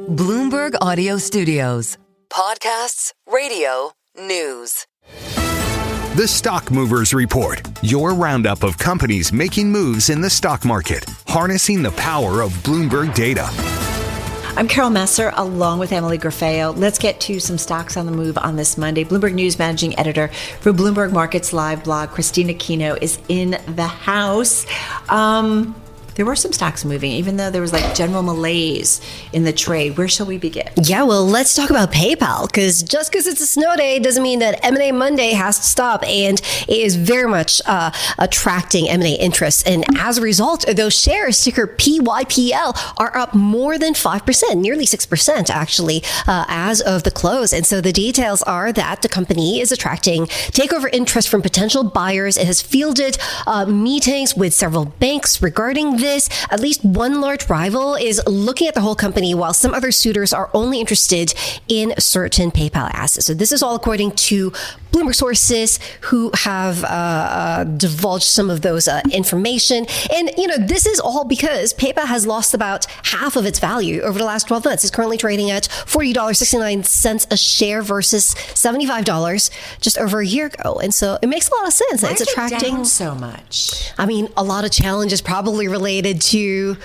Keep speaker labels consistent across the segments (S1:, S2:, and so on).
S1: Bloomberg Audio Studios. Podcasts, radio, news.
S2: The Stock Movers Report, your roundup of companies making moves in the stock market, harnessing the power of Bloomberg data.
S3: I'm Carol Messer, along with Emily Grafeo. Let's get to some stocks on the move on this Monday. Bloomberg News managing editor for Bloomberg Markets Live blog, Christina Kino, is in the house. There were some stocks moving, even though there was like general malaise in the trade. Where shall we begin?
S4: Yeah, well, let's talk about PayPal, because just because it's a snow day doesn't mean that M&A Monday has to stop, and it is very much attracting M&A interest. And as a result, those shares, ticker PYPL, are up more than 5%, nearly 6% actually, as of the close. And so the details are that the company is attracting takeover interest from potential buyers. It has fielded meetings with several banks regarding this. At least one large rival is looking at the whole company, while some other suitors are only interested in certain PayPal assets. So this is all according to Bloomberg sources who have divulged some of those information. And, this is all because PayPal has lost about half of its value over the last 12 months. It's currently trading at $40.69 a share versus $75 just over a year ago. And so it makes a lot of sense.
S3: Why
S4: it's
S3: is it
S4: attracting
S3: down so much.
S4: I mean, a lot of challenges probably related to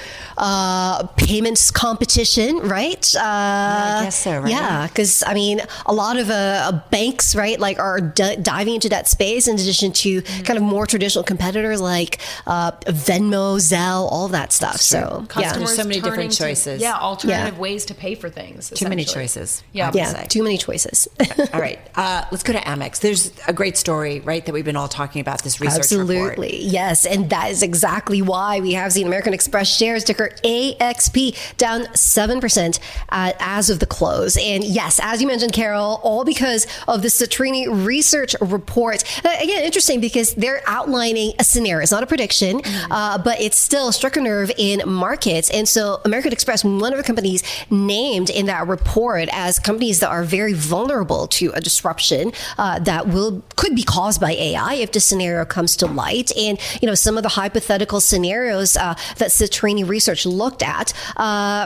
S4: payments competition, right?
S3: I guess so, right?
S4: Yeah, because a lot of banks, right, are diving into that space in addition to kind of more traditional competitors like Venmo, Zelle, all that stuff. So
S3: There's so many different choices.
S5: Alternative ways to pay for things.
S3: Too many choices.
S4: Yeah, too many choices.
S3: All right, let's go to Amex. There's a great story, right, that we've been all talking about, this research report.
S4: Absolutely, yes, and that is exactly why we have seen American Express shares, ticker AXP, down 7% as of the close. And yes, as you mentioned, Carol, all because of the Citrini Research report. Again, interesting because they're outlining a scenario. It's not a prediction, but it's still struck a nerve in markets. And so American Express, one of the companies named in that report as companies that are very vulnerable to a disruption that could be caused by AI if the scenario comes to light. And, some of the hypothetical scenarios that Citrini Research looked at,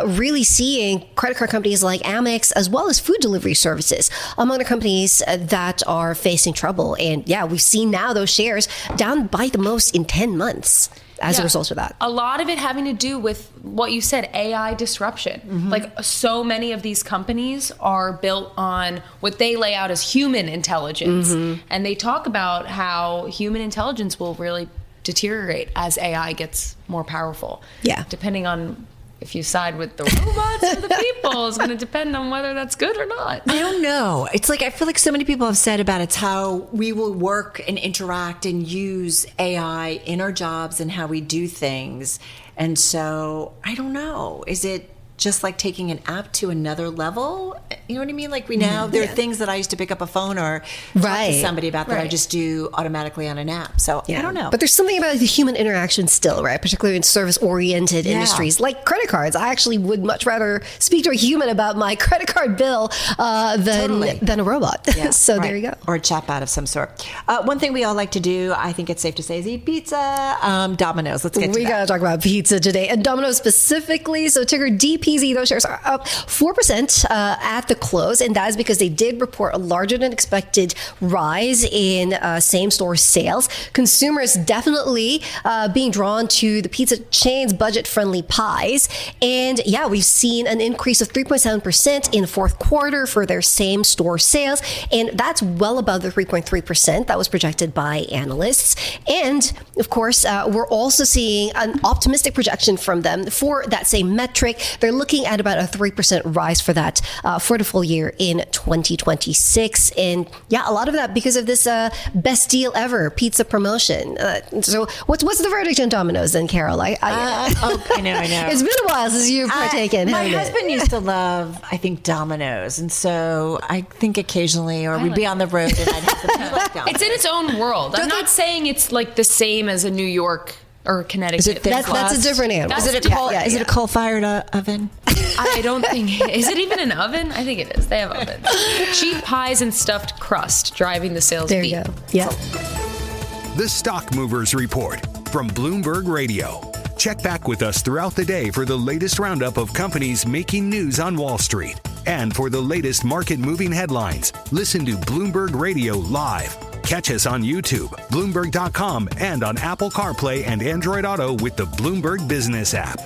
S4: really seeing credit card companies like Amex as well as food delivery services among the companies that are facing trouble. And we've seen now those shares down by the most in 10 months as a result of that.
S5: A lot of it having to do with what you said, AI disruption.
S3: Mm-hmm.
S5: Like, so many of these companies are built on what they lay out as human intelligence. Mm-hmm. And they talk about how human intelligence will really deteriorate as AI gets more powerful.
S4: Yeah.
S5: Depending on if you side with the robots or the people, it's going to depend on whether that's good or not.
S3: I don't know. It's like, I feel like so many people have said about it's how we will work and interact and use AI in our jobs and how we do things. And so I don't know. Is it just like taking an app to another level? You know what I mean? Like there are things that I used to pick up a phone or talk to somebody about that I just do automatically on an app. So I don't know.
S4: But there's something about the human interaction still, right? Particularly in service-oriented industries like credit cards. I actually would much rather speak to a human about my credit card bill than a robot. Yeah, so there you go.
S3: Or a chatbot of some sort. One thing we all like to do, I think it's safe to say, is eat pizza. Domino's. Let's get to that.
S4: We got to talk about pizza today. And Domino's specifically, so ticker DPZ, those shares are up 4% at the close, and that is because they did report a larger than expected rise in same-store sales. Consumers definitely being drawn to the pizza chain's budget-friendly pies. And we've seen an increase of 3.7% in the fourth quarter for their same-store sales, and that's well above the 3.3% that was projected by analysts. And of course, we're also seeing an optimistic projection from them for that same metric. They're looking at about a 3% rise for that for the full year in 2026. And a lot of that because of this best deal ever pizza promotion. So what's the verdict on Domino's then, Carol? I know. It's been a while since you've partaken.
S3: My husband used to love, I think, Domino's. And so I think occasionally, or we'd be on the road and I'd have something like Domino's.
S5: It's in its own world. I'm not saying it's like the same as a New York or Connecticut.
S4: That's a different animal.
S3: Is it a coal-fired oven?
S5: I don't think. Is it even an oven? I think it is. They have ovens. Cheap pies and stuffed crust driving the sales beat.
S4: There you go. Yeah.
S2: The Stock Movers Report from Bloomberg Radio. Check back with us throughout the day for the latest roundup of companies making news on Wall Street. And for the latest market-moving headlines, listen to Bloomberg Radio live. Catch us on YouTube, Bloomberg.com, and on Apple CarPlay and Android Auto with the Bloomberg Business app.